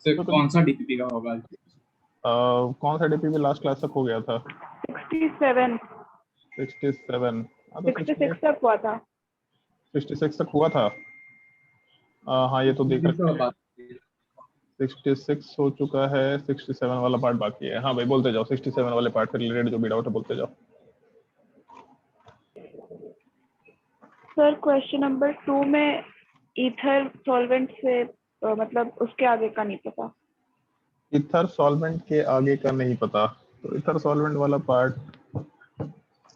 तो कौन सा डीपीपी का होगा? कौन सा डीपीपी लास्ट क्लास तक हो गया था? 67 67। हाँ तो 66 तक हुआ था। 66 तक हुआ था। हाँ ये तो देख रखते हैं। 66 हो चुका है, 67 वाला पार्ट बाकी है। हाँ भाई बोलते जाओ, 67 वाले पार्ट से रिलेटेड जो भी डाउट है बोलते जाओ। सर क्वेश्चन नंबर 2 में ईथर सॉल्वेंट से मतलब उसके आगे का नहीं पता। ईथर सॉल्वेंट के आगे का नहीं पता, तो ईथर सॉल्वेंट वाला पार्ट,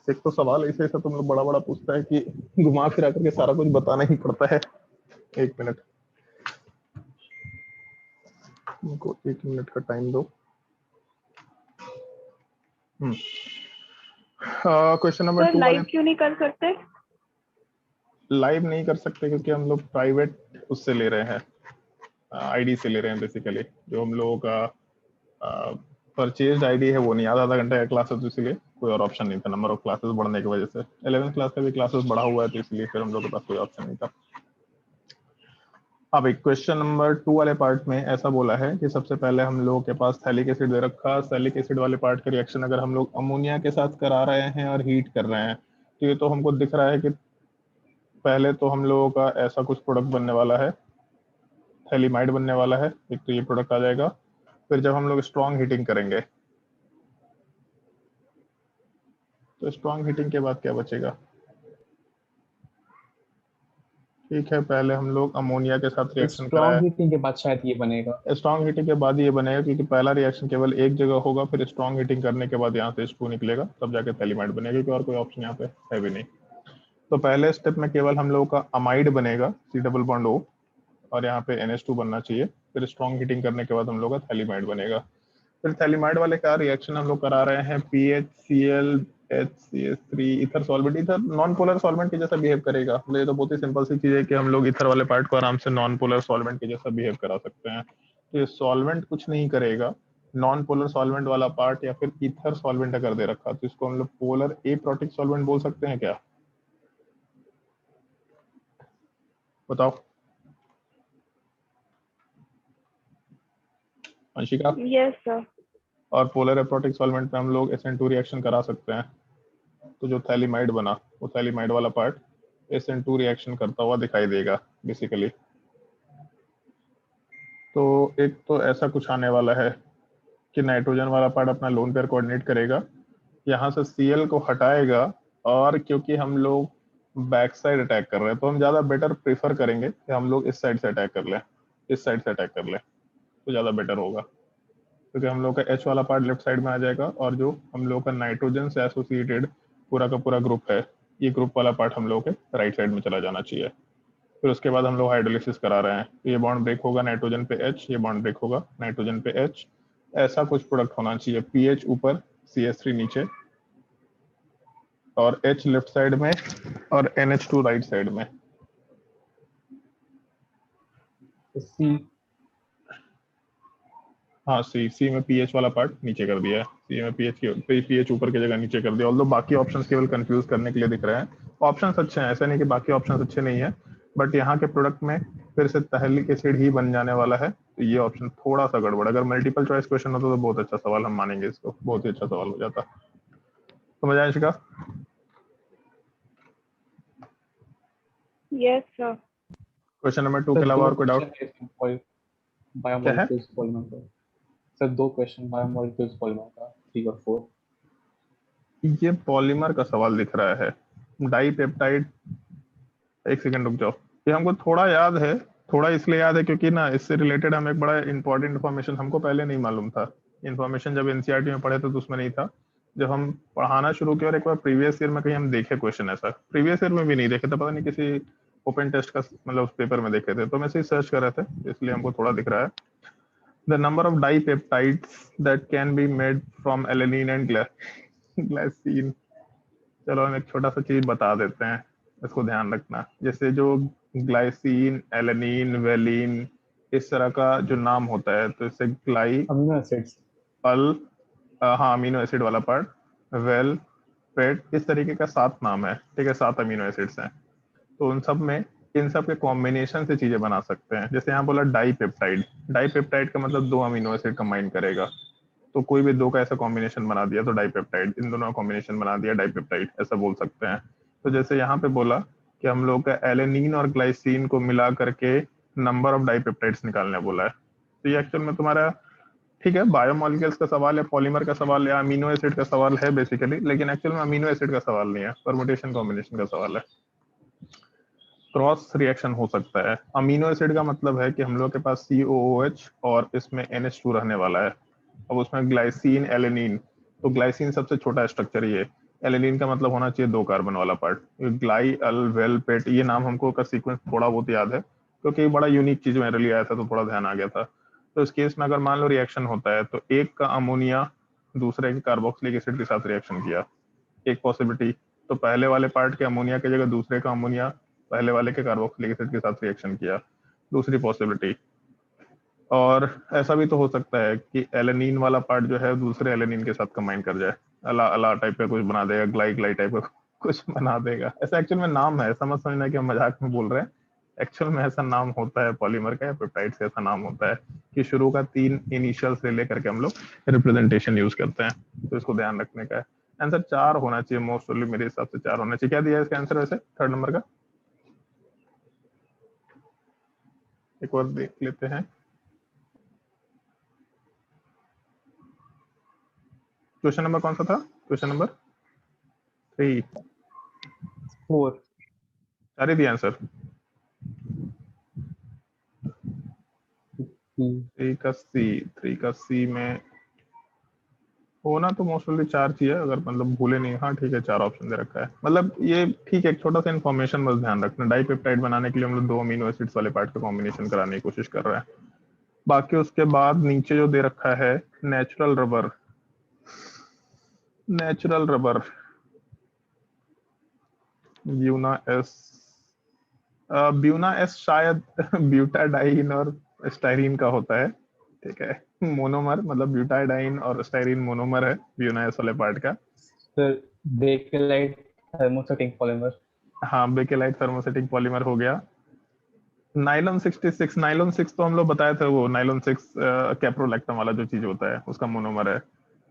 एक तो सवाल ऐसे ऐसा तुम लोग बड़ा बड़ा पूछता है कि घुमा फिरा करके सारा कुछ बताना ही पड़ता है। एक मिनट, उनको 1 मिनट का टाइम दो। क्वेश्चन नंबर 2 वाले लाइव क्यों नहीं कर सकते? लाइव नहीं कर सकते क्योंकि हम लोग प्राइवेट उससे ले रहे हैं, आईडी से ले रहे हैं बेसिकली। जो हम लोगों का परचेज आईडी है वो नहीं, आधा घंटे का क्लास है, तो इसलिए कोई और ऑप्शन नहीं था। नंबर ऑफ क्लासेस बढ़ने की वजह से 11th क्लास का भी क्लासेस बढ़ा हुआ है, तो इसलिए फिर हम लोग के पास कोई ऑप्शन नहीं था। अब एक क्वेश्चन नंबर 2 वाले पार्ट में ऐसा बोला है कि सबसे पहले हम लोगों के पास थैलिक एसिड दे रखा। थैलिक एसिड वाले पार्ट का रिएक्शन अगर हम लोग अमोनिया के साथ करा रहे हैं और हीट कर रहे हैं, तो ये तो हमको दिख रहा है कि पहले तो हम लोगों का ऐसा कुछ प्रोडक्ट बनने वाला है, थैलिमाइड बनने वाला है। एक तो ये प्रोडक्ट आ जाएगा। फिर जब हम लोग स्ट्रॉन्ग हीटिंग करेंगे, तो स्ट्रॉन्ग हीटिंग के बाद क्या बचेगा? ठीक है, पहले हम लोग अमोनिया के साथ रिएक्शन कराया। स्ट्रॉन्ग हीटिंग के बाद शायद ये बनेगा। स्ट्रॉन्ग हीटिंग के बाद ये बनेगा, क्योंकि पहला रिएक्शन केवल एक जगह होगा, फिर स्ट्रॉन्ग हीटिंग करने के बाद यहाँ से H2 निकलेगा, तब जाके थैलिमाइड बनेगा, क्योंकि और कोई ऑप्शन यहाँ पे है भी नहीं। तो पहले स्टेप में केवल हम लोगों का अमाइड बनेगा, C+O, और यहाँ पे NH2 बनना चाहिए। फिर स्ट्रॉन्ग हीटिंग करने के बाद हम लोग का थैलिमाइड बनेगा। फिर थैलिमाइड वाले का रिएक्शन हम लोग करा रहे हैं, PHCl HCl3 ether solvent. Ether non polar solvent के जैसा बिहेव करेगा। मतलब ये तो बहुत ही सिंपल सी चीज है कि हम लोग इथर वाले पार्ट को आराम से नॉन पोलर सॉल्वेंट के जैसा बिहेव करा सकते हैं। तो ये सॉल्वेंट कुछ नहीं करेगा। नॉन पोलर सॉल्वेंट वाला पार्ट या फिर इथर सॉल्वेंट अगर दे रखा, तो इसको हम लोग पोलर एप्रोटिक सॉल्वेंट बोल सकते हैं क्या? बताओ अंशिका। Yes sir. और पोलर एप्रोटिक सॉल्वेंट में हम लोग SN2 रिएक्शन करा सकते हैं। तो जो थैलिमाइड बना, वो थैलिमाइड वाला पार्ट SN2 रिएक्शन करता हुआ दिखाई देगा बेसिकली। तो एक तो ऐसा कुछ आने वाला है कि नाइट्रोजन वाला पार्ट अपना लोन पेयर कोऑर्डिनेट करेगा, यहाँ से Cl को हटाएगा, और क्योंकि हम लोग बैक साइड अटैक कर रहे हैं, तो हम ज़्यादा बेटर प्रेफर करेंगे कि हम लोग इस साइड से अटैक कर लें, इस साइड से अटैक कर लें, तो ज़्यादा बेटर होगा। क्योंकि हम लोग का H वाला पार्ट लेफ्ट साइड में आ जाएगा, और जो हम लोग का नाइट्रोजन से एसोसिएटेड पूरा का पूरा ग्रुप है, ये ग्रुप वाला पार्ट हम लोग के राइट साइड में चला जाना चाहिए। फिर उसके बाद हम लोग हाइड्रोलिसिस करा रहे हैं, तो ये बॉन्ड ब्रेक होगा नाइट्रोजन पे H, ये बॉन्ड ब्रेक होगा नाइट्रोजन पे H। ऐसा कुछ प्रोडक्ट होना चाहिए, PH ऊपर CH3 नीचे, और H लेफ्ट साइड में और NH2 राइट साइड में। सी हाँ सी में पीएच वाला पार्ट नीचे कर दिया है। सी में पीएच ऊपर की जगह नीचे कर दिया। ऑल्दो बाकी ऑप्शंस केवल कंफ्यूज करने के लिए दिख रहे हैं। ऑप्शंस अच्छे हैं, ऐसा नहीं कि बाकी ऑप्शंस अच्छे नहीं है, बट यहाँ के प्रोडक्ट में फिर से तहलीक एसिड ही बन जाने वाला है, तो ये ऑप्शन थोड़ा सा गड़बड़। अगर मल्टीपल चॉइस क्वेश्चन होता तो बहुत अच्छा सवाल हम मानेंगे, इसको बहुत ही अच्छा सवाल हो जाता। समझ आया शिका? Yes sir. क्वेश्चन नंबर 2 के अलावा और कोई डाउट? बायोमोलिक्यूल्स पॉलीमर का। सर 2 क्वेश्चन बायोमोलिक्यूल्स पॉलीमर का, 3 और 4। ये पॉलीमर का सवाल दिख रहा है, डाईपेप्टाइड। एक सेकंड रुक जाओ, ये हमको थोड़ा याद है। थोड़ा इसलिए याद है क्योंकि ना इससे रिलेटेड हम एक बड़ा इंपॉर्टेंट इन्फॉर्मेशन हमको पहले नहीं मालूम था। इन्फॉर्मेशन जब एनसीईआरटी में पढ़े थे तो उसमें नहीं था। जब हम पढ़ाना शुरू किया और एक बार प्रीवियस ईयर में कहीं हम देखे क्वेश्चन, ऐसा प्रीवियस ईयर में भी नहीं देखे थे, पता नहीं किसी ओपन टेस्ट का मतलब उस पेपर में देखे थे, तो मैं इसे सर्च कर रहे थे, इसलिए हमको थोड़ा दिख रहा है। The number of dipeptides that can be made from alanine and glycine. चलो हम एक छोटा सा चीज बता देते हैं, इसको ध्यान रखना। जैसे जो ग्लाइसिन, एलेनिन, वेलिन, इस तरह का जो नाम होता है, तो इससे ग्लाई अमीनो एसिड्स। अल हाँ अमीनो एसिड वाला पार्ट, वेल, पेट, इस तरीके का 7 नाम है, ठीक है, 7 अमीनो एसिड्स हैं। तो उन सब में इन सब के कॉम्बिनेशन से चीजें बना सकते हैं। जैसे यहाँ बोला डाइपेप्टाइड, डाइपेप्टाइड का मतलब 2 अमीनो एसिड कंबाइन करेगा, तो कोई भी 2 का ऐसा कॉम्बिनेशन बना दिया तो डाइपेप्टाइड, इन दोनों का कॉम्बिनेशन बना दिया डाइपेप्टाइड, ऐसा बोल सकते हैं। तो जैसे यहाँ पे बोला कि हम लोग का एलेनिन और ग्लाइसिन को मिला करके नंबर ऑफ डाइपेप्टाइड्स निकालने बोला है। तो ये एक्चुअल में तुम्हारा ठीक है, बायोमॉलिक्यूल्स का सवाल है, पॉलीमर का सवाल है, अमीनो एसिड का सवाल है बेसिकली, लेकिन एक्चुअल में अमीनो एसिड का सवाल नहीं है, परमुटेशन कॉम्बिनेशन का सवाल है। क्रॉस रिएक्शन हो सकता है। अमीनो एसिड का मतलब है कि हम लोग के पास COOH और इसमें NH2 रहने वाला है। अब उसमें ग्लाइसिन एलेनिन, तो ग्लाइसिन सबसे छोटा स्ट्रक्चर ये, एलेनिन का मतलब होना चाहिए 2 कार्बन वाला पार्ट। ग्लाई अल वेल पेट, ये नाम हमको का सीक्वेंस थोड़ा बहुत याद है क्योंकि बड़ा यूनिक चीज मेरे लिए आया था तो थोड़ा ध्यान आ गया था। तो इस केस में अगर मान लो रिएक्शन होता है तो एक का अमोनिया दूसरे के कार्बोक्सिलिक एसिड के साथ रिएक्शन किया, एक पॉसिबिलिटी। तो पहले वाले पार्ट के अमोनिया की जगह दूसरे का अमोनिया पहले वाले के कार्बोक्सिलिक एसिड के साथ रिएक्शन किया, दूसरी पॉसिबिलिटी। और ऐसा भी तो हो सकता है कि एलेनिन वाला पार्ट जो है दूसरे एलेनिन के साथ कंबाइन कर जाए, अला अला टाइप का कुछ बना देगा, ग्लाई ग्लाई टाइप का कुछ बना देगा। ऐसा एक्चुअल में नाम है, समझ समझना कि हम मजाक में बोल रहे हैं, एक्चुअल में ऐसा नाम होता है पॉलीमर का या पेप्टाइड से ऐसा नाम होता है कि शुरू का 3 इनिशियल से लेकर के हम लोग रिप्रेजेंटेशन यूज करते हैं, तो इसको ध्यान रखने का है। आंसर 4 होना चाहिए मोस्टली, मेरे हिसाब से 4 होना चाहिए। क्या दिया है इसका आंसर वैसे थर्ड नंबर का, एक बार देख लेते हैं। क्वेश्चन नंबर कौन सा था, क्वेश्चन नंबर 3, 4 4 ही दिया आंसर। 3 का सी में होना तो मोस्टली 4 चाहिए, अगर मतलब भूले नहीं। हाँ ठीक है, 4 ऑप्शन दे रखा है, मतलब ये ठीक है, एक छोटा सा इन्फॉर्मेशन बस ध्यान रखना, डाइपेप्टाइड बनाने के लिए हम लोग 2 अमीनो एसिड्स वाले पार्ट का कॉम्बिनेशन कराने की कोशिश कर रहे हैं। बाकी उसके बाद नीचे जो दे रखा है natural rubber, natural rubber Buena S, Buena S शायद ब्यूटाडाइन और स्टाइरीन का होता है, ठीक है। मोनोमर मतलब ब्यूटाडाइन और स्टाइरीन मोनोमर है ब्यूना एस वाले पार्ट का। Sir bakelite thermosetting polymer. हाँ बेकेलाइट थर्मोसेटिक पॉलीमर हो गया। नाइलॉन 66, नाइलॉन 6 तो हम लोग बताए थे, वो नाइलॉन 6 कैप्रोलैक्टम वाला जो चीज होता है उसका मोनोमर है।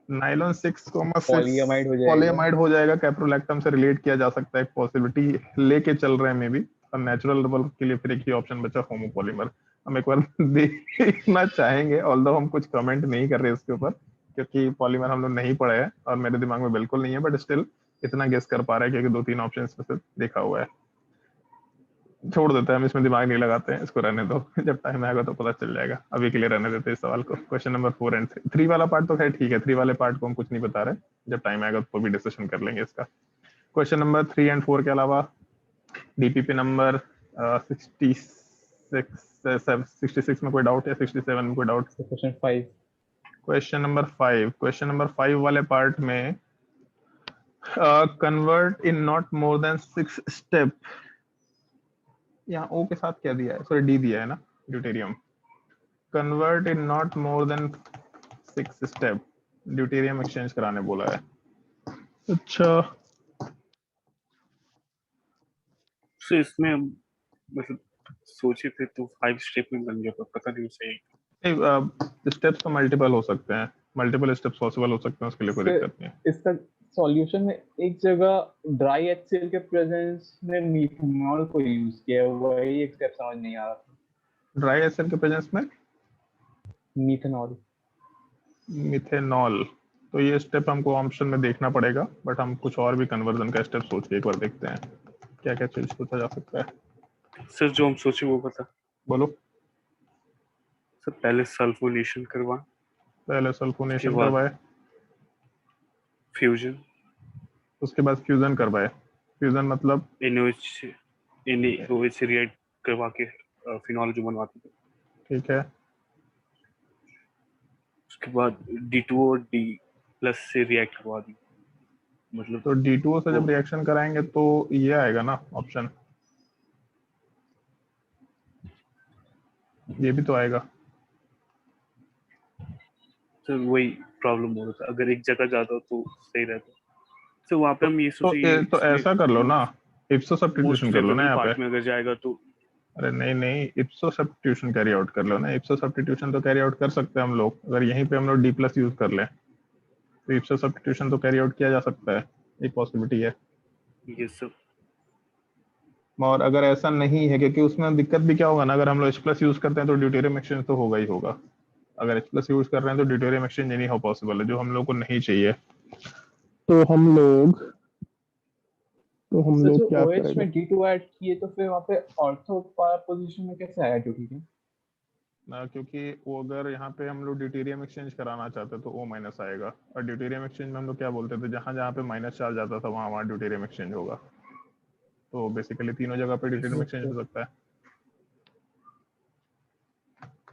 नाइलॉन 6,6 पॉलीएमाइड हो जाएगा। पॉलीएमाइड हो जाएगा, कैप्रोलैक्टम से रिलेट किया जा सकता है, एक पॉसिबिलिटी लेके चल रहे हैं मे बी। और नेचुरल रबर के लिए फिर एक ही ऑप्शन बचा, होमोपॉलीमर। हम एक बार देखना चाहेंगे, ऑल्दो हम कुछ कमेंट नहीं कर रहे इसके ऊपर क्योंकि पॉलीमर हम लोग नहीं पढ़े हैं और मेरे दिमाग में बिल्कुल नहीं है, बट स्टिल इतना गेस कर पा रहे हैं क्योंकि 2-3 ऑप्शन में से देखा हुआ है। छोड़ देते हैं हम, इसमें दिमाग नहीं लगाते हैं, इसको रहने दो, जब टाइम आएगा तो पता चल जाएगा, अभी के लिए रहने देते हैं इस सवाल को। क्वेश्चन नंबर 4 एंड 3 वाला पार्ट तो खैर ठीक है, 3 वाले पार्ट को हम कुछ नहीं बता रहे, जब टाइम आएगा तो भी डिस्कशन कर लेंगे इसका। क्वेश्चन नंबर 3 एंड 4 के अलावा DPP नंबर 66 में कोई डाउट या 67 में कोई doubt? Question 5। Question number 5, question number 5 वाले पार्ट में convert in not more than 6 step, यहाँ ओ के साथ क्या दिया है, सॉरी डी दिया है ना, deuterium. Convert in not more than 6 step, deuterium exchange कराने बोला है। अच्छा सो इसमें मतलब सोचे थे तो 5 स्टेप में बन गया, पर पता नहीं सही। स्टेप्स तो मल्टीपल हो सकते हैं, मल्टीपल स्टेप्स पॉसिबल हो सकते हैं, उसके लिए कोई दिक्कत नहीं है। इसका सॉल्यूशन में एक जगह ड्राई HCl के प्रेजेंस में मीथेनॉल को यूज किया, वही एक स्टेप समझ नहीं आ रहा। ड्राई एसिड के प्रेजेंस में मीथेनॉल, मिथेनॉल, तो ये स्टेप हमको ऑप्शन में देखना पड़ेगा, बट हम कुछ और भी कन्वर्जन का स्टेप सोच के एक बार देखते हैं क्या क्या चीज सोचा जा सकता है। सर जो हम सोचे वो बता। बोलो। सर पहले सल्फोनेशन करवा, पहले सल्फोनेशन उसके बाद करवाए, फ्यूजन, उसके बाद फ्यूजन करवाए। फ्यूजन मतलब NaOH से रिएक्ट करवा के फिनॉल जो बनवाते थे। ठीक है, उसके बाद D2O और D प्लस से रिएक्ट करवा दी, मतलब तो D2O से जब रिएक्शन कराएंगे तो ये आएगा ना ऑप्शन, ये भी तो आएगा। सर वही प्रॉब्लम हो रहा था, अगर एक जगह जाता तो सही रहता। सर वहाँ पे हम ये सोचे तो ऐसा कर लो ना, इप्सो सब्स्टिट्यूशन कर लो ना यहाँ पे। पार्ट में अगर जाएगा तो अरे नहीं नहीं, इप्सो सब्स्टिट्यूशन कैरी आउट कर लो ना। इप्सो सब्स्टिट्यूशन तो कैरी आउट कर सकते हैं हम लोग, अगर यहीं पे हम लोग डी प्लस यूज कर लें तो इप्सो सब्स्टिट्यूशन तो कैरी आउट किया जा सकता है, एक पॉसिबिलिटी है। ये सब और अगर ऐसा नहीं है, क्योंकि उसमें दिक्कत भी क्या होगा ना, अगर हम लोग एच प्लस यूज करते हैं तो ड्यूटेरियम एक्सचेंज तो होगा ही होगा। अगर एच प्लस यूज कर रहे हैं तो ड्यूटेरियम एक्सचेंज नहीं हो पॉसिबल है, जो हम लोग को नहीं चाहिए। तो हम लोग सर जो क्या OH करेंगे में D2 ऐड किए तो फिर वहाँ पे ऑर्थो पोजीशन में कैसे आया ड्यूटी के? ना, क्योंकि वो अगर यहाँ पे हम लोग ड्यूटेरियम एक्सचेंज कराना चाहते तो O माइनस आएगा, और ड्यूटेरियम एक्सचेंज में हम लोग क्या बोलते थे, जहाँ जहाँ पे माइनस चार्ज आता था वहाँ वहाँ ड्यूटेरियम एक्सचेंज होगा। तो बेसिकली तीनों जगह पे ड्यूटेरियम एक्सचेंज हो सकता है।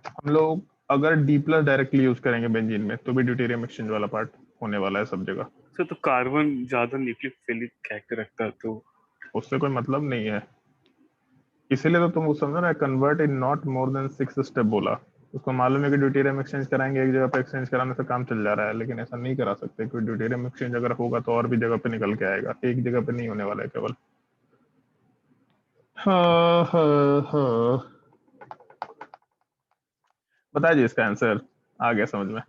हम लोग अगर डी प्लस डायरेक्टली यूज करेंगे बेंजीन में तो भी ड्यूटेरियम एक्सचेंज वाला पार्ट होने वाला है सब जगह। सर, तो कार्बन ज्यादा न्यूक्लियोफिलिक कैरेक्टर रखता है, तो उससे कोई मतलब नहीं है, इसीलिए तो तुम समझो ना, convert in not more than 6 step बोला। उसको मालूम है कि ड्यूटेरियम एक्सचेंज कराएंगे एक जगह पे, एक्सचेंज कराने से काम चल जा रहा है, लेकिन ऐसा नहीं करा सकते क्योंकि ड्यूटेरियम एक्सचेंज अगर होगा तो और भी जगह पे निकल के आएगा, एक जगह पे नहीं होने वाला है केवल। हाँ हाँ हाँ, बताइए जी इसका आंसर, आ गया समझ में।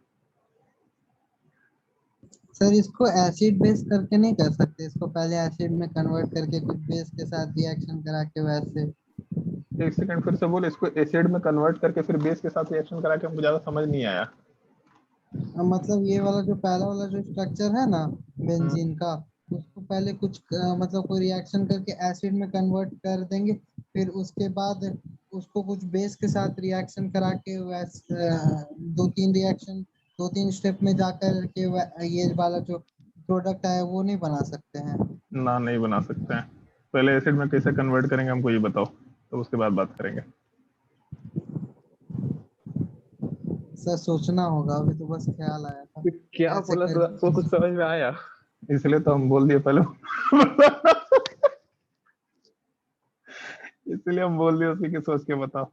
सर इसको एसिड बेस करके नहीं कर सकते, इसको पहले एसिड में कन्वर्ट करके कुछ बेस के साथ रिएक्शन करा के वैसे। एक सेकंड फिर से बोल, इसको एसिड में कन्वर्ट करके फिर बेस के साथ रिएक्शन करा के, हमको ज्यादा समझ नहीं आया। मतलब ये वाला जो पहला वाला जो स्ट्रक्चर है ना हम्म, बेंजीन का, उसको पहले कुछ मतलब कोई रिएक्शन करके एसिड में कन्वर्ट कर देंगे, फिर उसके बाद उसको कुछ बेस के साथ रिएक्शन करा के वैसे दो तीन रिएक्शन, दो तीन स्टेप में जाकर के ये वाला जो प्रोडक्ट है वो नहीं बना सकते हैं। ना नहीं बना सकते हैं, पहले एसिड में कैसे कन्वर्ट करेंगे हमको ये बताओ, तो उसके बाद बात करेंगे। सर सोचना होगा, अभी तो बस ख्याल आया था फिर क्या कैसे बोला कर। सर, आपको कुछ समझ में आया? इसलिए तो हम बोल दिए पहले इसलिए हम बोल दिए उसी की सोच के बताओ।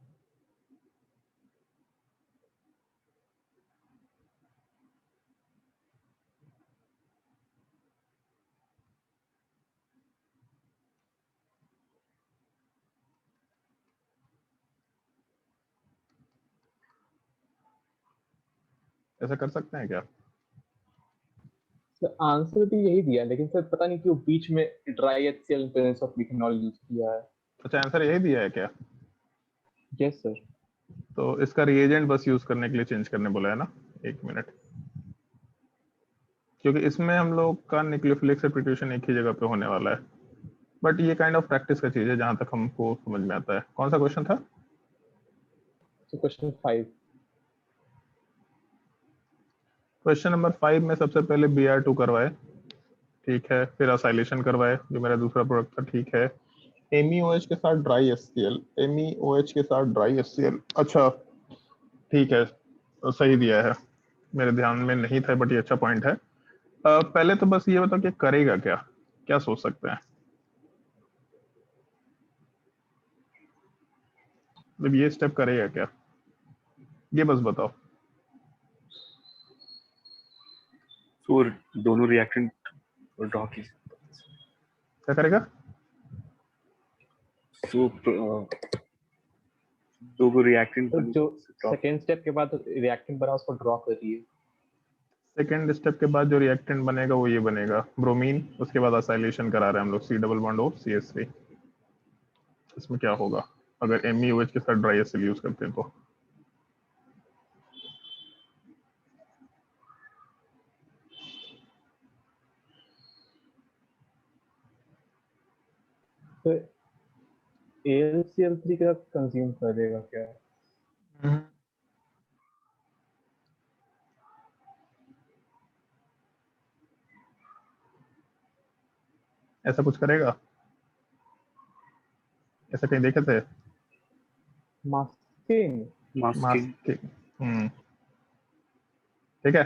ऐसा कर सकते हैं क्या? सर आंसर भी यही दिया, लेकिन सर पता नहीं क्यों बीच में dry HCl presence of methanol use किया है। अच्छा, आंसर यही दिया है क्या? Yes sir. तो इसका रिएजेंट बस यूज करने के लिए चेंज करने बोला है ना, एक मिनट, क्योंकि इसमें हम लोग का न्यूक्लियोफिलिक सब्स्टिट्यूशन एक ही जगह पे होने वाला है। बट ये काइंड ऑफ प्रैक्टिस का चीज है जहां तक हमको समझ में आता है। कौन सा क्वेश्चन था? तो क्वेश्चन 5। क्वेश्चन नंबर 5 में सबसे पहले Br2 करवाए, ठीक है, फिर असाइलेशन करवाए जो मेरा दूसरा प्रोडक्ट था, ठीक है। MEOH के साथ ड्राई HCl, MEOH के साथ ड्राई HCl, अच्छा ठीक है, तो सही दिया है, मेरे ध्यान में नहीं था, बट ये अच्छा पॉइंट है। पहले तो बस ये बताओ कि करेगा क्या, क्या सोच सकते हैं, मतलब ये स्टेप करेगा क्या, ये बस बताओ। तो दोनों रिएक्टेंट ड्रॉ की। क्या करेगा? तो दो रिएक्टेंट तो बन जो ड्रॉ। सेकेंड स्टेप के बाद रिएक्टेंट बना उसको ड्रॉ करिए। सेकेंड स्टेप के बाद जो रिएक्टेंट बनेगा वो ये बनेगा ब्रोमीन, उसके बाद असाइलेशन करा रहे हैं हम लोग, C double bond O CH3। इसमें क्या होगा अगर MEOH के साथ ड्राई HCl यूज करते हैं तो? तो AlCl3 का कंज्यूम करेगा क्या? ऐसा कुछ करेगा? ऐसा कहीं देखे थे? मास्किंग। मास्किंग। मास्किंग, ठीक है।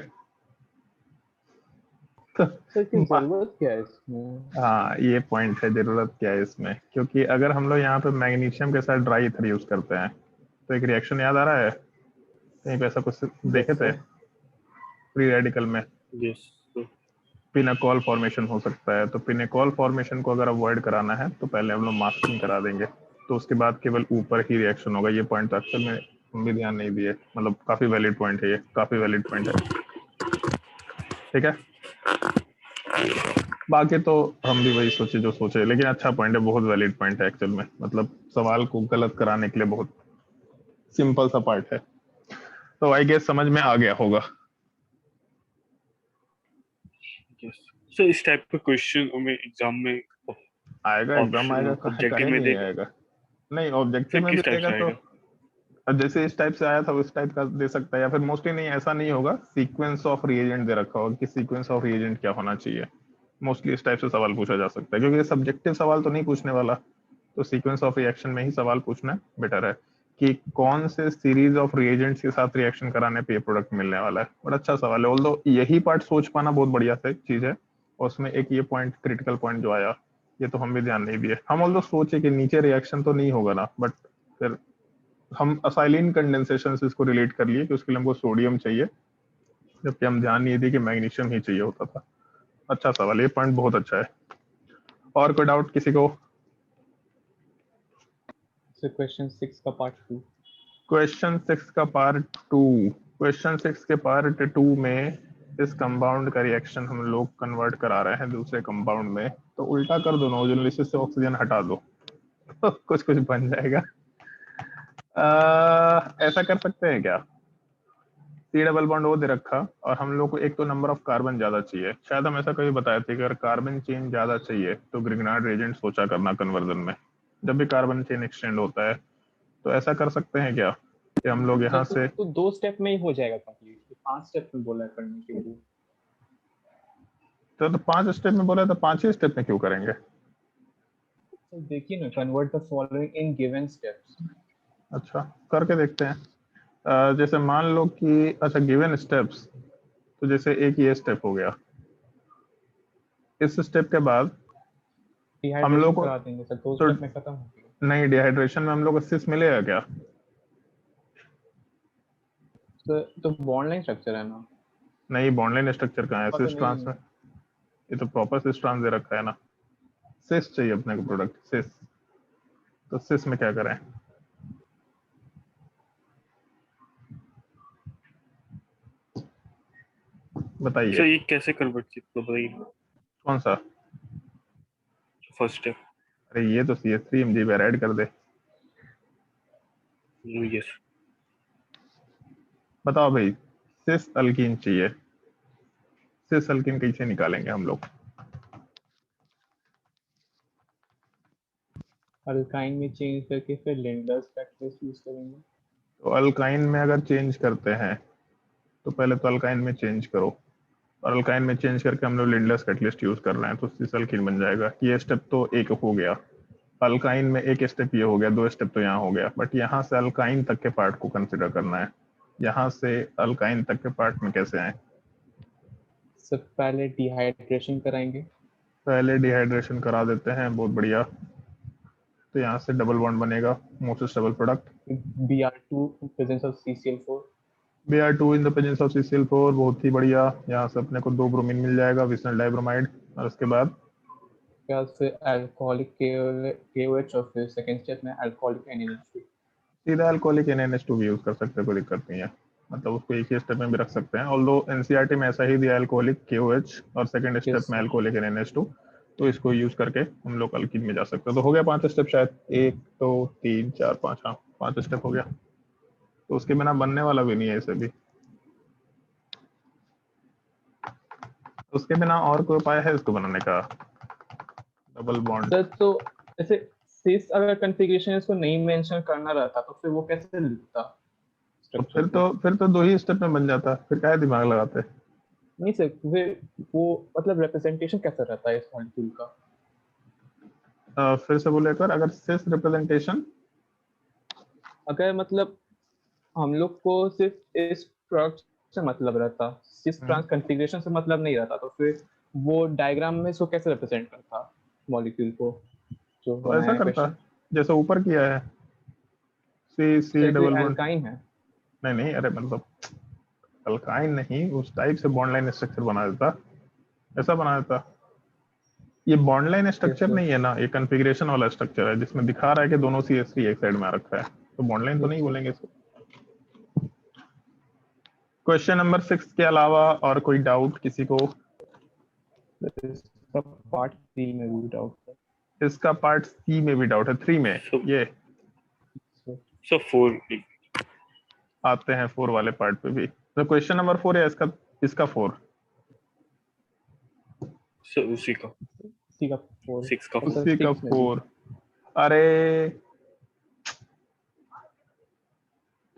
सर की जरूरत क्या है इसमें? हाँ ये पॉइंट है, जरूरत क्या है इसमें, क्योंकि अगर हम लोग यहाँ पे मैग्नीशियम के साथ ड्राई ईथर यूज करते हैं तो एक रिएक्शन याद आ रहा है, कहीं पे ऐसा कुछ देखे थे सर। फ्री रेडिकल में? यस। पिनाकोल फॉर्मेशन हो सकता है, तो पिनाकोल फॉर्मेशन को अगर अवॉइड कराना है तो पहले हम लोग मास्किंग करा देंगे। तो उसके बाद केवल ऊपर ही रिएक्शन होगा। ये पॉइंट अक्सर में हम भी ध्यान नहीं दिए, मतलब काफी वैलिड पॉइंट है, ये काफी वैलिड पॉइंट है। ठीक है, बाकी तो हम भी वही सोचे जो सोचे, लेकिन अच्छा पॉइंट है, बहुत वैलिड पॉइंट है एक्चुअल में, मतलब सवाल को गलत कराने के लिए बहुत सिंपल सा पार्ट है। तो आई गेस समझ में आ गया होगा। यस सो इस टाइप के क्वेश्चन हमें एग्जाम में आएगा, एग्जाम आएगा, ऑब्जेक्टिव काहे में नहीं देगा, आएगा। नहीं, ऑब्जेक्टिव फिर में भी किस टाइप देगा से तो आएगा? जैसे इस टाइप से आया था उस टाइप का दे सकता है, या फिर मोस्टली नहीं, ऐसा नहीं होगा, सीक्वेंस ऑफ रिएजेंट दे रखा होगा कि सीक्वेंस ऑफ रिएजेंट क्या होना चाहिए। मोस्टली इस टाइप से सवाल पूछा जा सकता है, क्योंकि ये सब्जेक्टिव सवाल तो नहीं पूछने वाला, तो सीक्वेंस ऑफ रिएक्शन में ही सवाल पूछना बेटर है कि कौन से सीरीज ऑफ रिएजेंट्स के साथ रिएक्शन कराने पे ये प्रोडक्ट मिलने वाला है। बड़ा अच्छा सवाल है, ऑल्दो यही पार्ट सोच पाना बहुत बढ़िया चीज है। और उसमें एक ये पॉइंट, क्रिटिकल पॉइंट जो आया, ये तो हम भी ध्यान नहीं दिए। हम ऑल्दो सोचे कि नीचे रिएक्शन तो नहीं होगा ना, बट फिर हम असाइलिन कंडेंसेशन से इसको रिलेट कर लिए कि उसके लिए हमको सोडियम चाहिए, जबकि हम ध्यान नहीं दिए कि मैग्नीशियम ही चाहिए होता था। अच्छा सवाल, ये पॉइंट बहुत अच्छा है। और कोई डाउट किसी को? क्वेश्चन 6 का पार्ट 2। क्वेश्चन 6 का पार्ट 2। क्वेश्चन 6 के पार्ट 2 में इस कंपाउंड का रिएक्शन हम लोग कन्वर्ट करा रहे हैं दूसरे कंपाउंड में, तो उल्टा कर दो, नोजोलिसिस से ऑक्सीजन हटा दो तो कुछ कुछ बन जाएगा। ऐसा कर सकते हैं क्या? सी डबल बॉन्ड वो दे रखा, और हम लोग को एक तो नंबर ऑफ कार्बन ज्यादा चाहिए, शायद हम ऐसा कभी बताए थे कि अगर कार्बन चेन ज्यादा चाहिए तो ग्रिग्नार्ड रिएजेंट सोचा करना कन्वर्जन में, जब भी कार्बन चेन एक्सटेंड होता है। तो ऐसा कर सकते हैं क्या कि हम लोग यहाँ से तो 2 स्टेप में ही हो जाएगा कंप्लीट, 5 स्टेप में बोला है करने के लिए। तो 5 स्टेप में बोला, तो 5 ही स्टेप में क्यों करेंगे? तो देखिए ना, convert the following in given steps. अच्छा, करके देखते हैं। जैसे मान लो कि अच्छा गिवन स्टेप्स, तो जैसे एक ये स्टेप हो गया, इस स्टेप के बाद हम डिहाइड्रेशन लोग को करा देंगे सर, 2 तो स्टेप में खत्म हो गया। नहीं, डिहाइड्रेशन में हम लोग को सिस मिलेगा क्या? तो बॉन्ड लाइन स्ट्रक्चर है ना। नहीं, बॉन्डलाइन स्ट्रक्चर कहाँ है तो सिस ट्रांस नहीं, में? ये तो प्रॉपर सिस ट्रांस दे रखा है ना, सिस चाहिए अपने को प्रोडक्ट सिस। तो सिस में क्या करें? बताइए। सर ये कैसे कन्वर्ट किया तो बताइए। कौन सा? First step. अरे ये तो CH3 Mg ऐड कर दे। यस बताओ भाई, सिस अल्कीन चाहिए, सिस अल्कीन कैसे निकालेंगे हम लोग? अल्काइन में चेंज करके फिर लिंडर्स कैटलिस्ट यूज करेंगे। तो अल्काइन में अगर चेंज करते हैं तो पहले तो अल्काइन में चेंज करो, और अल्काइन में चेंज करके हम लोग लिंडर्स कैटलिस्ट यूज कर रहे हैं, तो सिस अल्कीन बन जाएगा। ये स्टेप तो एक हो गया, अल्काइन में एक स्टेप ये हो गया, 2 स्टेप तो यहाँ हो गया, बट यहाँ से अल्काइन तक के पार्ट को कंसिडर करना है। यहाँ से अल्काइन तक के पार्ट में कैसे आए? सब पहले डिहाइड्रेशन कराएंगे। पहले डिहाइड्रेशन करा देते हैं, बहुत बढ़िया। तो यहाँ से डबल बॉन्ड बनेगा, most stable product Br2 presence of CCl4। Br2 in the presence of CCl4, बहुत ही बढ़िया। यहाँ से अपने को 2 ब्रोमीन मिल जाएगा, विसनल डाइब्रोमाइड। और उसके बाद फिर अल्कोहलिक KOH और फिर सेकंड स्टेप में अल्कोहलिक NaNH2। सीधा अल्कोहलिक NaNH2 भी यूज कर सकते हैं, कोई दिक्कत नहीं है, मतलब उसको एक ही स्टेप में भी रख सकते हैं। ऑल्दो एनसीईआरटी में ऐसा ही दिया, अल्कोहलिक KOH और सेकंड स्टेप में अल्कोहलिक NaNH2, तो इसको यूज करके हम लोग अल्कीन में जा सकते हैं। तो हो गया 5 स्टेप, शायद 1 2 3 4 5, हाँ 5 स्टेप हो गया। तो उसके बिना बनने वाला भी नहीं है इसे भी। उसके बिना और कोई उपाय है इसको बनाने का? डबल बॉन्ड सर तो जैसे सिस अगर कॉन्फ़िगरेशन इसको नहीं मेंशन करना रहता तो फिर वो कैसे लिखता तो स्ट्रक्चर? फिर तो 2 ही स्टेप में बन जाता, फिर क्या दिमाग लगाते? नहीं सर, फिर वो मतलब रिप्रेजेंटेशन कैसा रहता है इस मॉलिक्यूल का? फिर से बोले कर, अगर सिस रिप्रेजेंटेशन अगर मतलब हम लोग को सिर्फ इस प्रोडक्ट से मतलब रहता, सिस ट्रांस कॉन्फ़िगरेशन से मतलब नहीं रहता, तो फिर वो डायग्राम में इसको कैसे रिप्रेजेंट करता मॉलिक्यूल को जो तो ऐसा बनाया है करता क्वेश्चन? जैसे ऊपर किया है, सी डबल बॉन्ड। अल्काइन है। नहीं नहीं, अरे मतलब अल्काइन नहीं, उस टाइप से बॉन्ड लाइन स्ट्रक्चर बना देता, ऐसा बना देता। ये बॉन्ड लाइन स्ट्रक्चर sir. नहीं है ना, ये कॉन्फ़िगरेशन वाला स्ट्रक्चर है जिसमें दिखा रहा है कि दोनों CH3 एक साइड में आ रखा है, तो बॉन्ड लाइन तो नहीं बोलेंगे इसको। क्वेश्चन नंबर 6 के अलावा और कोई डाउट किसी को? इसका पार्ट 3 में भी डाउट है इसका पार्ट C में भी डाउट है, 3 में ये sir. सर 4 आते हैं 4 वाले पार्ट पे भी। तो क्वेश्चन नंबर 4 है इसका 4। सर उसी का C का 4 6 का और sir, उसी का 6 में भी। 4। अरे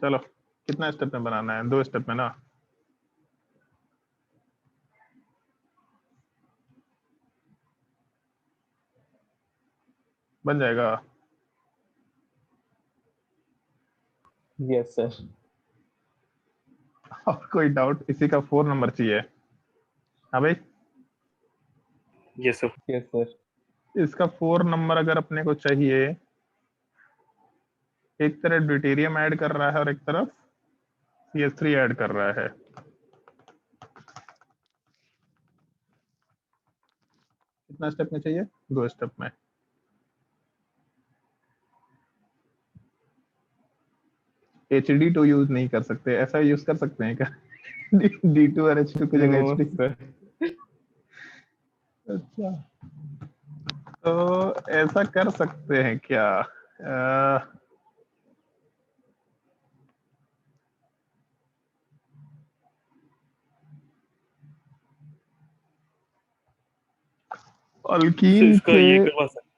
चलो कितना स्टेप में बनाना है? 2 स्टेप में ना। बन जाएगा। Yes sir. और कोई डाउट? इसी का 4 नंबर चाहिए। हाँ भाई, यस सर Yes sir. इसका 4 नंबर अगर अपने को चाहिए, एक तरफ ड्यूटेरियम ऐड कर रहा है और एक तरफ CH3 ऐड कर रहा है। कितना स्टेप में चाहिए? 2 स्टेप में। HD2 यूज नहीं कर सकते, ऐसा यूज कर सकते हैं क्या? D2 और H2 की जगह No HD। sir. अच्छा, तो ऐसा कर सकते हैं क्या? सर अल्कीन इसका के ये करवा सकते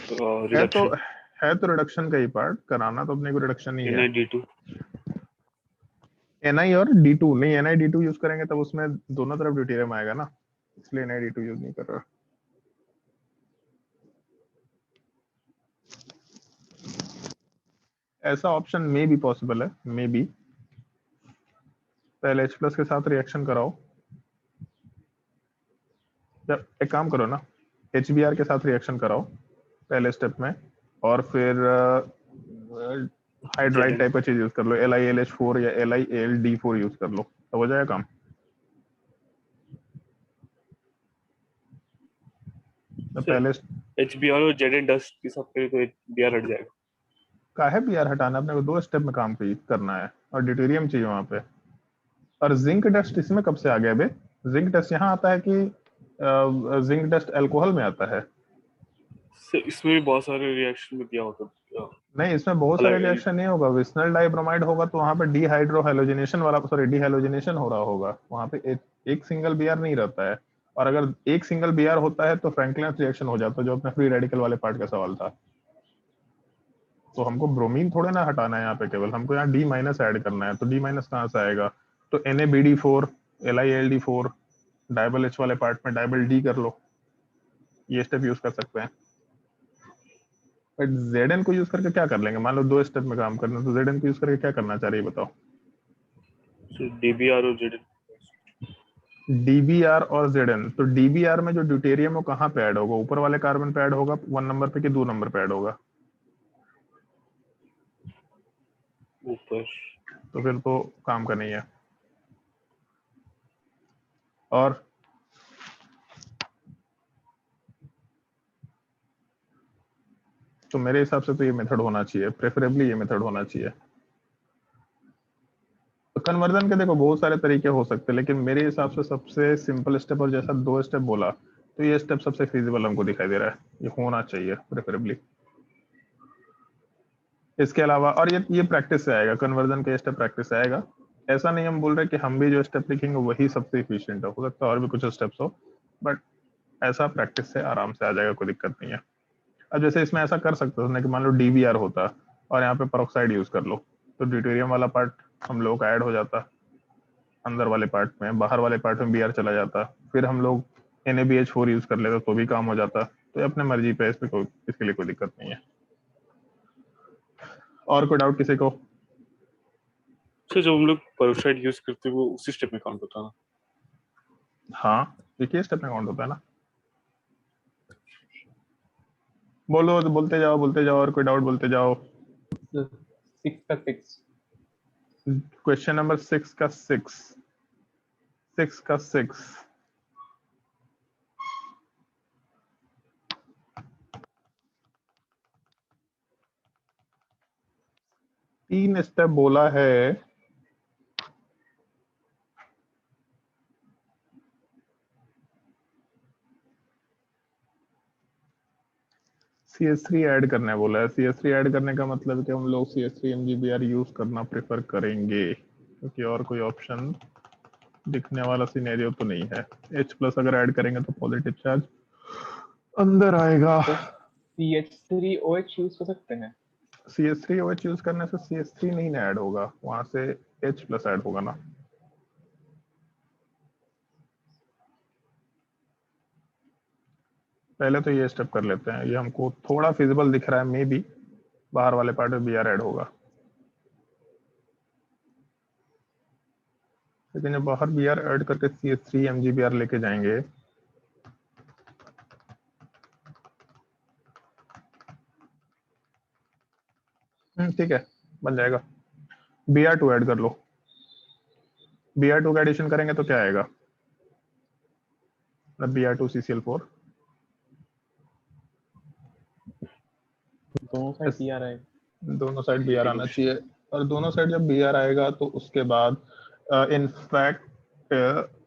है तो रिडक्शन है तो रिडक्शन का ही पार्ट कराना, तो अपने को रिडक्शन ही है। NiD2 Ni और D2 नहीं, NiD2 यूज करेंगे तब उसमें दोनों तरफ ड्यूटेरियम आएगा ना, इसलिए NiD2 यूज नहीं कर रहा। ऐसा ऑप्शन में भी पॉसिबल है, मे बी। पहले H+ के साथ रिएक्शन कराओ, जब एक काम करो ना, HBr के साथ रिएक्शन कराओ पहले स्टेप में, और फिर हाइड्राइड टाइप का चीज यूज कर लो, LiLH4 या LiAlD4 यूज कर लो, तो हो जाएगा काम। तो सर पहले HBr और Zn डस्ट के साथ करें तो HBr हट जाएगा। काहे Br हटाना, अपने को 2 स्टेप में काम करना है, और ड्यूटेरियम चाहिए वहां पे। और जिंक डस्ट इसमें कब से आ गया बे? जिंक डस्ट यहाँ आता है कि जिंक डस्ट अल्कोहल में आता है? सर इसमें भी बहुत सारे रिएक्शन में दिया होता है नहीं, इसमें बहुत सारे अलग रिएक्शन नहीं होगा। विस्नल डाइब्रोमाइड होगा तो वहां पे डिहाइड्रोहेलोजिनेशन वाला, सॉरी डिहेलोजिनेशन हो रहा होगा वहां पे। एक सिंगल Br नहीं रहता है, और अगर एक सिंगल Br होता है तो फ्रैंकलिन रिएक्शन हो जाता है, जो अपने फ्री रेडिकल वाले पार्ट का सवाल था। तो हमको ब्रोमीन थोड़े ना हटाना है यहाँ पे, केवल हमको यहाँ D- ऐड करना है। तो D- कहाँ से आएगा? तो NaBD4 LiAlD4 डाइबल H वाले पार्ट में डाइबल D कर लो, ये स्टेप यूज कर सकते हैं। बट Zn को यूज करके क्या कर लेंगे? मान लो 2 स्टेप में काम करना है, तो Zn को यूज करके क्या करना चाह रही है बताओ? DBr और Zn DBr और Zn, तो DBr में जो ड्यूटेरियम वो कहाँ पे ऐड होगा? ऊपर वाले कार्बन पे ऐड होगा 1 नंबर पे कि 2 नंबर पे ऐड होगा? ऊपर। तो फिर तो काम का नहीं है। और तो मेरे हिसाब से तो ये मेथड होना चाहिए, प्रेफरेबली ये मेथड होना चाहिए। तो कन्वर्जन के देखो बहुत सारे तरीके हो सकते हैं, लेकिन मेरे हिसाब से सबसे सिंपल स्टेप, और जैसा 2 स्टेप बोला, तो ये स्टेप सबसे फिजिबल हमको दिखाई दे रहा है, ये होना चाहिए प्रेफरेबली। इसके अलावा, और ये प्रैक्टिस से आएगा, कन्वर्जन के स्टेप प्रैक्टिस से आएगा। ऐसा नहीं हम बोल रहे कि हम भी जो स्टेप लिखेंगे वही सबसे इफिशिएंट हो सकता है और भी कुछ स्टेप्स हो, बट ऐसा प्रैक्टिस से आराम से आ जाएगा, कोई दिक्कत नहीं है। अब जैसे इसमें ऐसा कर सकते हो ना कि मान लो DBr होता और यहाँ पे पेरोक्साइड यूज कर लो, तो ड्यूटेरियम वाला पार्ट हम लोग का ऐड हो जाता अंदर वाले पार्ट में, बाहर वाले पार्ट में Br चला जाता, फिर हम लोग NaBH4 यूज कर लेते तो भी काम हो जाता। तो ये अपने मर्जी पे, इसके लिए कोई दिक्कत नहीं है। और कोई डाउट किसी को? सर जब हम लोग पेरोक्साइड यूज करते हैं वो उसी स्टेप में काउंट होता है ना? हाँ, देखिए स्टेप में काउंट होता है ना। बोलो तो बोलते जाओ, और कोई डाउट बोलते जाओ। 6 का 6 क्वेश्चन नंबर 6 का 6 का 6 3 स्टेप बोला है। CS3 ऐड करने बोला है। CS3 ऐड करने का मतलब कि हम लोग CS3 MGBR यूज करना प्रेफर करेंगे, क्योंकि और कोई ऑप्शन दिखने वाला सिनेरियो तो नहीं है। H+ अगर ऐड करेंगे तो पॉजिटिव चार्ज अंदर आएगा। तो CH3OH यूज कर सकते हैं। CH3OH यूज करने से CS3 नहीं ना ऐड होगा, वहां से H+ ऐड होगा ना। पहले तो ये स्टेप कर लेते हैं, ये हमको थोड़ा फिजिबल दिख रहा है, मे बी बाहर वाले पार्ट में BR ऐड होगा, लेकिन जब बाहर BR ऐड करके CS3 MGBR लेके जाएंगे ठीक है, बन जाएगा। BR2 ऐड कर लो। BR2 का एडिशन करेंगे तो क्या आएगा, BR2 CCl4। दोनों साइड BR है। दोनों साइड BR आना चाहिए, और दोनों साइड जब BR आएगा तो उसके बाद इनफैक्ट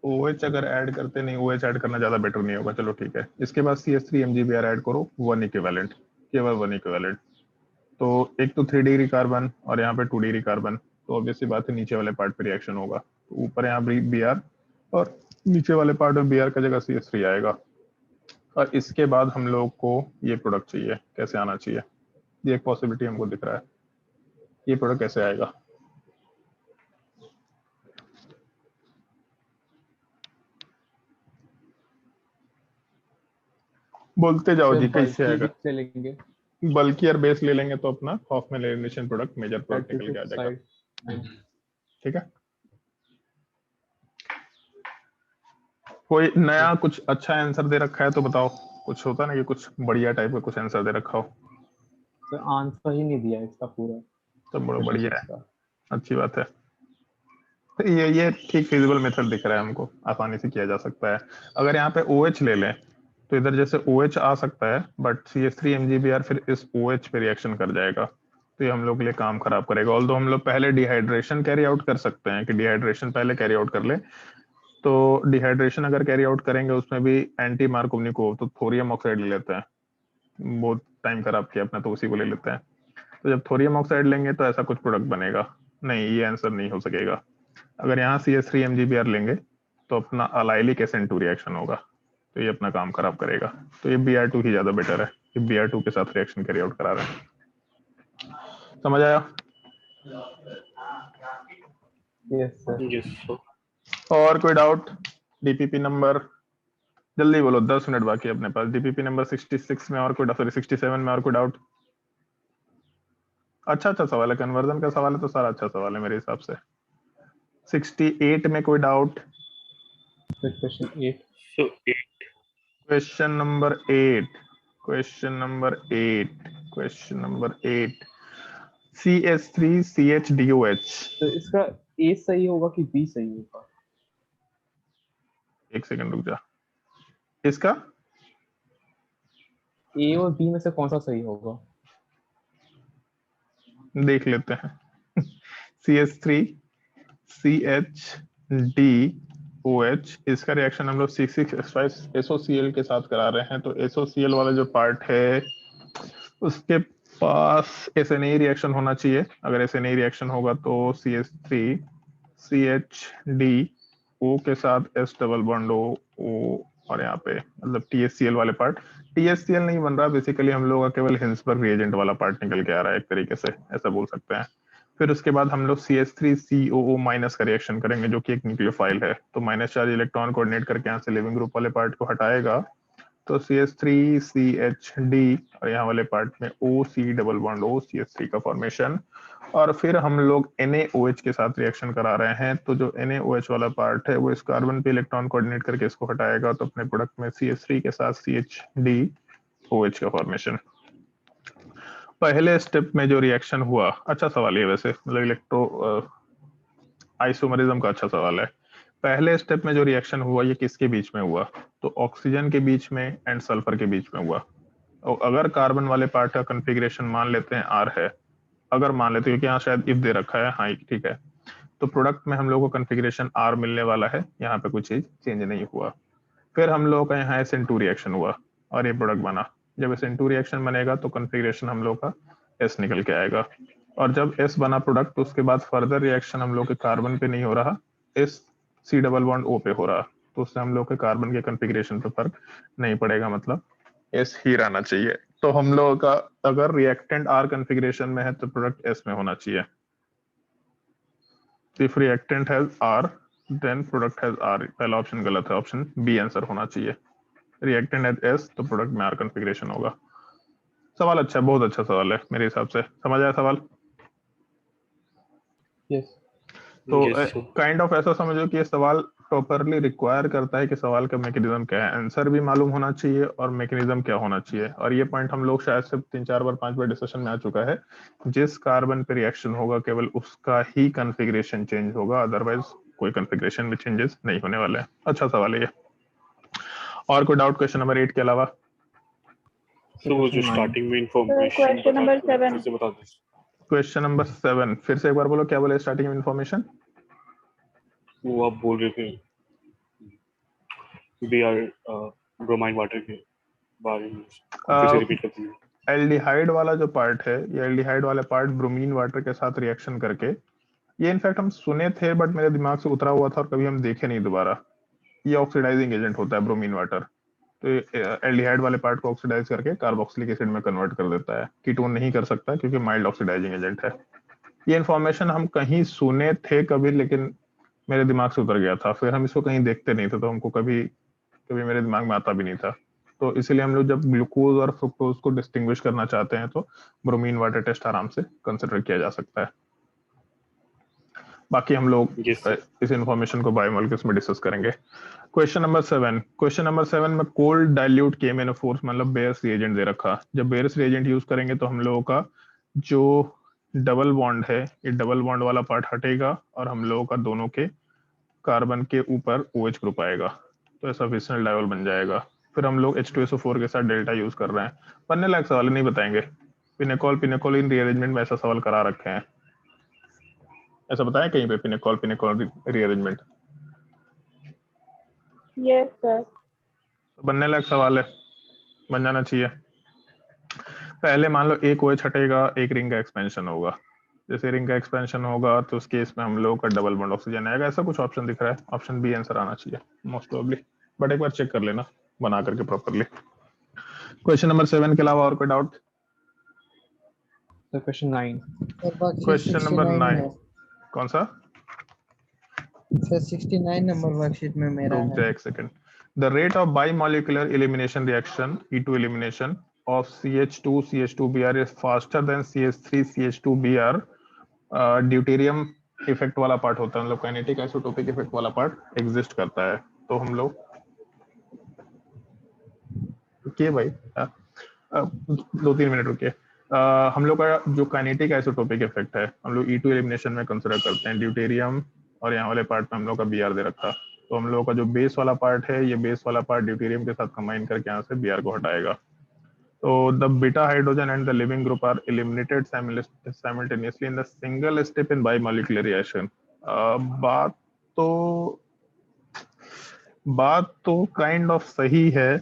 OH अगर ऐड करते नहीं, OH ऐड करना ज्यादा बेटर नहीं होगा, चलो ठीक है। इसके बाद CS3 MGBR ऐड करो, 1 इक्विवेलेंट, केवल 1 इक्विवेलेंट। तो एक तो 3 डिग्री कार्बन और यहाँ पे 2 डिग्री कार्बन, तो ऑब्वियसली बात है नीचे वाले पार्ट पे रिएक्शन होगा, तो ऊपर यहाँ BR और नीचे वाले पार्ट में BR का जगह CS3 आएगा। और इसके बाद हम लोग को ये प्रोडक्ट चाहिए, कैसे आना चाहिए, ये एक पॉसिबिलिटी हमको दिख रहा है। ये प्रोडक्ट कैसे आएगा, बोलते जाओ जी, कैसे आएगा। से लेंगे बल्कि और बेस ले लेंगे तो अपना Hofmann elimination product major product निकल के आ जाएगा। ठीक है, कोई नया कुछ अच्छा आंसर दे रखा है तो बताओ। कुछ होता ना कि कुछ बढ़िया टाइप का कुछ आंसर दे रखा हो। तो आंसर ही नहीं दिया इसका पूरा, तो बड़ा बढ़िया है, इसका। अच्छी बात है। तो ये ठीक फिजिबल मेथड दिख रहा है हमको, आसानी से किया जा सकता है। अगर यहाँ पे OH ले लें तो इधर जैसे OH आ सकता है, बट CS3 MGBR फिर इस OH पे रिएक्शन कर जाएगा, तो ये हम लोग के लिए काम खराब करेगा। ऑल्दो हम लोग पहले डिहाइड्रेशन कैरी आउट कर सकते हैं कि डिहाइड्रेशन पहले कैरी आउट कर ले, तो डिहाइड्रेशन अगर कैरी आउट करेंगे उसमें भी एंटी मार्कोवनिकोव, तो थोरियम ऑक्साइड ले लेते हैं। बहुत टाइम खराब किया अपना, तो उसी को ले लेते हैं। तो जब थोरियम ऑक्साइड लेंगे तो ऐसा कुछ प्रोडक्ट बनेगा नहीं, ये आंसर नहीं हो सकेगा। अगर यहाँ CS3 MGBR लेंगे तो अपना अलाइलिक SN2 रिएक्शन होगा, तो ये अपना काम खराब करेगा। तो ये BR2 ही ज्यादा बेटर है, कि BR2 के साथ रिएक्शन कैरी आउट करा रहे हैं। समझ आया? Yes sir. Yes sir. और कोई डाउट? DPP नंबर जल्दी बोलो, 10 मिनट बाकी है अपने पास। DPP नंबर 66 में और कोई, सॉरी 67 में और कोई डाउट? अच्छा सवाल है, कन्वर्जन का सवाल है तो सारा अच्छा सवाल है मेरे हिसाब से। 68 में कोई doubt? Question 8। So question number 8, question number 8, question number 8, CH3CHDOH। तो इसका A सही होगा कि B सही होगा? एक सेकंड रुक जा, इसका A और B में से कौन सा सही होगा? देख लेते हैं। CH3CHDOH, इसका रिएक्शन हम लोग 6,6H5SOCl के साथ करा रहे हैं। तो SOCl वाला जो पार्ट है उसके पास SNA रिएक्शन होना चाहिए। अगर SNA रिएक्शन होगा तो CH3CHDO के साथ S डबल बॉन्ड O, और यहाँ पे मतलब THCl वाले पार्ट, THCl नहीं बन रहा बेसिकली, हम लोग का केवल हिंसबर्ग रिएजेंट वाला पार्ट निकल के आ रहा है, एक तरीके से ऐसा बोल सकते हैं। फिर उसके बाद हम लोग CH3COO माइनस का रिएक्शन करेंगे, जो कि एक न्यूक्लियोफाइल है, तो माइनस चार्ज इलेक्ट्रॉन कोऑर्डिनेट करके यहाँ से लिविंग ग्रुप वाले पार्ट को हटाएगा, तो CH3CHD और यहाँ वाले पार्ट में OC double bond O CH3 का फॉर्मेशन। और फिर हम लोग NaOH के साथ रिएक्शन करा रहे हैं, तो जो NaOH वाला पार्ट है वो इस कार्बन पे इलेक्ट्रॉन कोऑर्डिनेट करके इसको हटाएगा, तो अपने प्रोडक्ट में CH3 के साथ CHDOH का फॉर्मेशन। पहले स्टेप में जो रिएक्शन हुआ, अच्छा सवाल है वैसे, मतलब इलेक्ट्रो आइसोमरिज्म का अच्छा सवाल है। पहले स्टेप में जो रिएक्शन हुआ ये किसके बीच में हुआ, तो ऑक्सीजन के बीच में एंड सल्फर के बीच में हुआ। और अगर कार्बन वाले पार्ट का कॉन्फ़िगरेशन मान लेते हैं R है, अगर मान लेते क्योंकि यहाँ शायद इफ दे रखा है, हाँ ठीक है, तो प्रोडक्ट में हम लोग को कॉन्फ़िगरेशन R मिलने वाला है, यहाँ पे कुछ चीज चेंज नहीं हुआ। फिर हम लोग का यहाँ SN2 रिएक्शन हुआ और ये प्रोडक्ट बना। जब SN2 रिएक्शन बनेगा तो कॉन्फ़िगरेशन हम लोग का S निकल के आएगा, और जब S बना प्रोडक्ट तो उसके बाद फर्दर रिएक्शन हम लोग के कार्बन पे नहीं हो रहा, S C double bond O पे हो रहा, तो उससे हम लोग के कार्बन के कॉन्फ़िगरेशन पे फर्क नहीं पड़ेगा, मतलब S ही रहना चाहिए। तो हम लोगों का अगर रिएक्टेंट R कॉन्फ़िगरेशन में है तो प्रोडक्ट S में होना चाहिए। If reactant has R then product has R। पहला ऑप्शन गलत है, ऑप्शन बी आंसर होना चाहिए। रिएक्टेंट हैज S तो प्रोडक्ट में R कॉन्फ़िगरेशन होगा। सवाल अच्छा है, बहुत अच्छा सवाल है मेरे हिसाब से। समझ आया सवाल? यस तो Yes, sir. काइंड ऑफ ऐसा समझो कि ये सवाल प्रॉपरली रिक्वायर करता है कि सवाल का मैकेनिज्म क्या है, आंसर भी मालूम होना चाहिए और मैकेनिज्म क्या होना चाहिए। और ये पॉइंट हम लोग शायद से 3-4 बार 5 बार डिस्कशन में आ चुका है, जिस कार्बन पे रिएक्शन होगा केवल उसका ही कॉन्फ़िगरेशन चेंज होगा, अदरवाइज कोई कॉन्फ़िगरेशन में चेंजेस नहीं होने वाले हैं। अच्छा सवाल है ये। और कोई डाउट क्वेश्चन नंबर 8 के अलावा? तो वो जो Question 9. स्टार्टिंग में इंफॉर्मेशन question number 7. फिर से बता दो। क्वेश्चन नंबर 7 फिर से एक बार बोलो, क्या बोले स्टार्टिंग में इन्फॉर्मेशन? वो आप बोल रहे थे बीआर ब्रोमाइन वाटर के बारे में, फिर से रिपीट कर दीजिए। एल्डिहाइड वाला जो पार्ट है, ये एल्डिहाइड वाला पार्ट ब्रोमीन वाटर के साथ रिएक्शन करके, ये इनफैक्ट हम सुने थे बट मेरे दिमाग से उतरा हुआ था और कभी हम देखे नहीं दोबारा। ये ऑक्सीडाइजिंग एजेंट होता है ब्रोमीन वाटर, तो एल्डिहाइड वाले पार्ट को ऑक्सीडाइज करके कार्बोक्सिलिक एसिड में कन्वर्ट कर देता है। कीटोन नहीं कर सकता क्योंकि माइल्ड ऑक्सीडाइजिंग एजेंट है। ये इन्फॉर्मेशन हम कहीं सुने थे कभी, लेकिन मेरे दिमाग से उतर गया था। फिर हम इसको कहीं देखते नहीं थे तो हमको कभी कभी मेरे दिमाग में आता भी नहीं था। तो इसीलिए हम लोग जब ग्लूकोज और फ्रुक्टोज को डिस्टिंग्विश करना चाहते हैं तो ब्रोमीन वाटर टेस्ट आराम से कंसिडर किया जा सकता है। बाकी हम लोग Yes, sir. इस इंफॉर्मेशन को बायोमोलिक्यूल्स में डिस्कस करेंगे। क्वेश्चन नंबर 7 में कोल्ड डाइल्यूट KMnO4 मतलब बेयर्स रिएजेंट दे रखा। जब बेयर्स रिएजेंट यूज करेंगे तो हम लोगों का जो डबल बॉन्ड है, ये डबल बॉन्ड वाला पार्ट हटेगा और हम लोगों का दोनों के कार्बन के ऊपर OH ग्रुप आएगा, तो ऐसा फिशनल डायोल बन जाएगा। फिर हम लोग H2SO4 के साथ डेल्टा यूज कर रहे हैं। पढ़ने लायक सवाल नहीं बताएंगे। पिनेकोल इन रीअरेंजमेंट में ऐसा सवाल करा रखे हैं, ऐसा बताया कहीं पे? Pinacol rearrangement Yes, sir. बनने लायक सवाल है, बन जाना चाहिए। पहले मान लो एक OH हटेगा, एक रिंग का एक्सपेंशन होगा। जैसे रिंग का एक्सपेंशन होगा तो उस केस में हम लोग का डबल बॉन्ड ऑक्सीजन आएगा। ऐसा कुछ ऑप्शन दिख रहा है, ऑप्शन बी आंसर आना चाहिए मोस्ट प्रोबेबली, बट एक बार चेक कर लेना बना करके प्रॉपरली। क्वेश्चन नंबर 7 के अलावा और कोई डाउट? So question 9. और वर्कशीट क्वेश्चन नंबर 69 9 है कौन सा? सर 69 नंबर वर्कशीट में मेरा रुक है। जाए एक second. The rate of bimolecular elimination reaction E2 elimination of CH2CH2Br is faster than CH3CH2Br। Deuterium effect वाला पार्ट होता है, मतलब काइनेटिक आइसोटोपिक इफेक्ट वाला पार्ट एग्जिस्ट करता है। तो हम लोग रुकिए भाई, 2-3 मिनट रुकिए। हम लोग का जो काइनेटिक आइसोटोपिक इफेक्ट है हम लोग E2 एलिमिनेशन में कंसिडर करते हैं ड्यूटेरियम, और यहाँ वाले पार्ट में हम लोग का Br दे रखा। तो हम लोग का जो बेस वाला पार्ट है, ये बेस वाला पार्ट ड्यूटेरियम के साथ कंबाइन करके यहाँ से Br को हटाएगा। तो the beta hydrogen and the leaving group are eliminated simultaneously in the single step in bimolecular reaction. बात तो काइंड ऑफ सही है,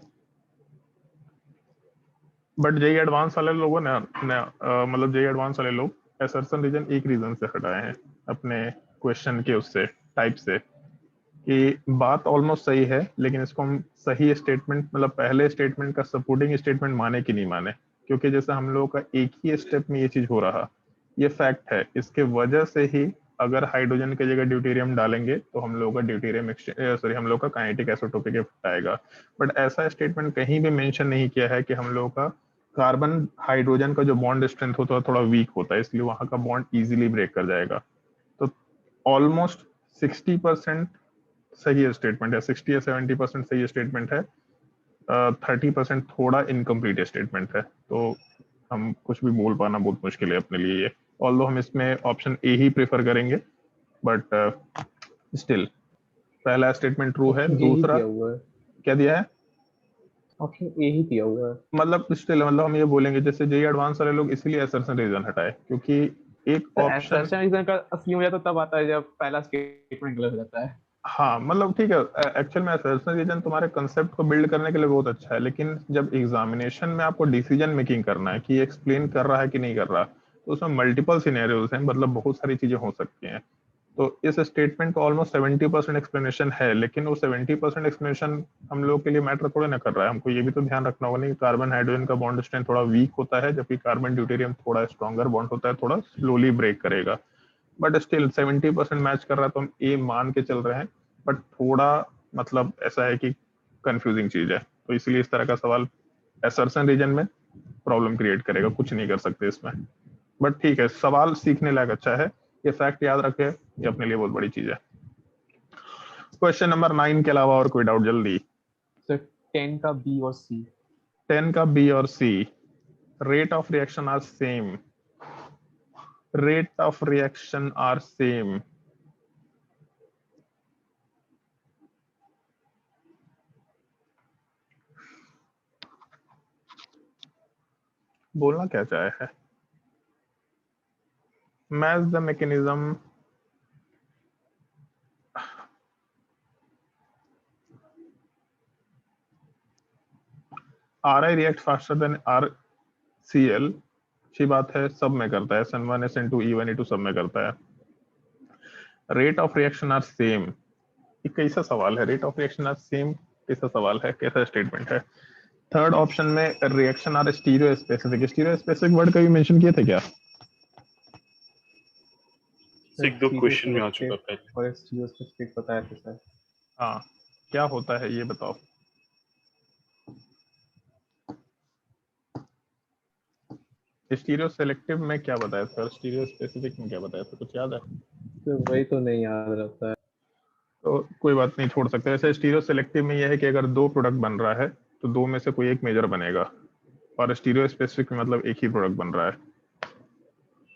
बट जेई एडवांस वाले लोगों ने मतलब जेई एडवांस वाले लोग असर्शन रीजन एक रीजन से हटाए हैं अपने क्वेश्चन के उससे टाइप से, कि बात ऑलमोस्ट सही है, लेकिन इसको हम सही स्टेटमेंट मतलब पहले स्टेटमेंट का सपोर्टिंग स्टेटमेंट माने कि नहीं माने, क्योंकि जैसे हम लोगों का एक ही स्टेप में ये चीज हो रहा, ये फैक्ट है। इसके वजह से ही अगर हाइड्रोजन की जगह ड्यूटेरियम डालेंगे तो हम लोग का ड्यूटेरियम सॉरी हम लोग का काइनेटिक आइसोटोपिक इफेक्ट आएगा। बट ऐसा स्टेटमेंट कहीं भी मेंशन नहीं किया है कि हम लोग का कार्बन हाइड्रोजन का जो बॉन्ड स्ट्रेंथ होता है थोड़ा वीक होता है, इसलिए वहां का बॉन्ड इजीली ब्रेक कर जाएगा। तो ऑलमोस्ट 60% सही स्टेटमेंट है, 60 या 70% सही स्टेटमेंट है, 30% थोड़ा इनकम्प्लीट स्टेटमेंट है। तो हम कुछ भी बोल पाना बहुत मुश्किल है अपने लिए ये, ऑल्दो हम इसमें ऑप्शन ए ही प्रेफर करेंगे, बट स्टिल पहला स्टेटमेंट ट्रू है। Option A ही दूसरा दिया हुआ है। क्या दिया है? ऑप्शन ए ही दिया हुआ है। मतलब स्टिल मतलब हम ये बोलेंगे जैसे जेई एडवांस वाले लोग इसीलिए असर्शन रीजन हटाए क्योंकि एक सर ऑप्शन, assertion रीजन का असली वजह तो तब आता है जब पहला स्टेटमेंट गलत हो जाता है। हाँ मतलब ठीक है, एक्चुअल में असर्शन रीजन तुम्हारे कंसेप्ट को बिल्ड करने के लिए बहुत अच्छा है, लेकिन जब एग्जामिनेशन में आपको डिसीजन मेकिंग करना है कि एक्सप्लेन कर रहा है कि नहीं कर रहा, तो उसमें मल्टीपल सिनेरियोज हैं, मतलब बहुत सारी चीजें हो सकती हैं। तो इस स्टेटमेंट का ऑलमोस्ट 70% एक्सप्लेनेशन है, लेकिन वो 70% एक्सप्लेनेशन हम लोग के लिए मैटर थोड़ा ना कर रहा है। हमको ये भी तो ध्यान रखना होगा नहीं, कार्बन हाइड्रोजन का बॉन्ड स्ट्रेंथ थोड़ा वीक होता है, जबकि कार्बन ड्यूटेरियम थोड़ा स्ट्रॉन्गर बॉन्ड होता है, थोड़ा स्लोली ब्रेक करेगा। बट स्टिल 70% मैच कर रहा है तो हम ए मान के चल रहे हैं। बट थोड़ा मतलब ऐसा है कि कंफ्यूजिंग चीज है, तो इसलिए इस तरह का सवाल असर्शन रीजन में प्रॉब्लम क्रिएट करेगा, कुछ नहीं कर सकते इसमें। बट ठीक है, सवाल सीखने लायक अच्छा है, ये फैक्ट याद रखे, ये अपने लिए बहुत बड़ी चीज है। क्वेश्चन नंबर 9 के अलावा और कोई डाउट जल्दी? सर 10 का बी और सी। 10 का बी और C, rate of reaction are same, rate of reaction are same. बोलना क्या चाहे है? Match the mechanism, R I react faster than R C L, अच्छी बात है, सब में करता है, SN1 SN2 E1 E2 सब में करता है। Rate of reaction are same, ये कैसा सवाल है? Rate of reaction are same कैसा सवाल है, कैसा स्टेटमेंट है? थर्ड ऑप्शन में reaction are stereospecific, stereospecific word कभी मेंशन किए थे क्या? एक दो क्वेश्चन में आ चुका पहले। और स्टीरियो स्पेसिफिक बताया था सर। हाँ, क्या होता है ये बताओ। स्टीरियो सेलेक्टिव में क्या बताया था, स्टीरियो स्पेसिफिक में क्या बताया था, कुछ याद है? तो वही तो नहीं याद रहता है। तो कोई बात नहीं, छोड़ सकते हैं। ऐसे स्टीरियो सेलेक्टिव में यह है कि अगर दो प्रोडक्ट बन रहा है तो दो में से कोई एक मेजर बनेगा, और स्टीरियो स्पेसिफिक में मतलब एक ही प्रोडक्ट बन रहा है।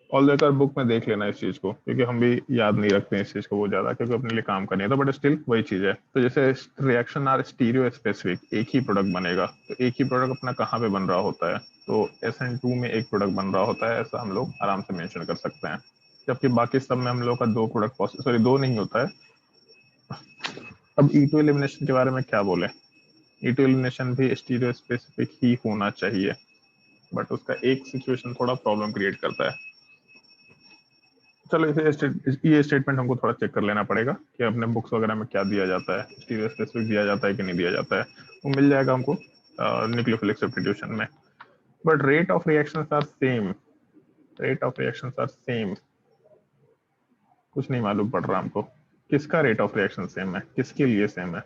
ऑल एक बुक में देख लेना इस चीज को, क्योंकि हम भी याद नहीं रखते हैं इस चीज को बहुत ज्यादा, क्योंकि अपने लिए काम करनी है, तो बट स्टिल वही चीज है। तो जैसे रिएक्शन आर स्टीरियो स्पेसिफिक, एक ही प्रोडक्ट बनेगा, तो एक ही प्रोडक्ट अपना कहाँ पे बन रहा होता है, तो SN2 में एक प्रोडक्ट बन रहा होता है, ऐसा हम लोग आराम से मेंशन कर सकते हैं। जबकि बाकी सब में हम लोग का दो प्रोडक्ट, सॉरी दो नहीं होता है। अब E2 एलिमिनेशन के बारे में क्या बोले? E2 एलिमिनेशन भी स्टीरियो स्पेसिफिक ही होना चाहिए, बट उसका एक सिचुएशन थोड़ा प्रॉब्लम क्रिएट करता है। चलो ये स्टेटमेंट हमको थोड़ा चेक कर लेना पड़ेगा कि अपने बुक्स वगैरह में क्या दिया जाता है, स्टीरियो स्पेसिफिक दिया जाता है कि नहीं दिया जाता है, वो मिल जाएगा हमको न्यूक्लियोफिलिक सब्स्टिट्यूशन में। But rate of reactions are same, rate of reactions are same, कुछ नहीं मालूम पड़ रहा हमको किसका रेट ऑफ रिएक्शन सेम है, किसके लिए सेम है।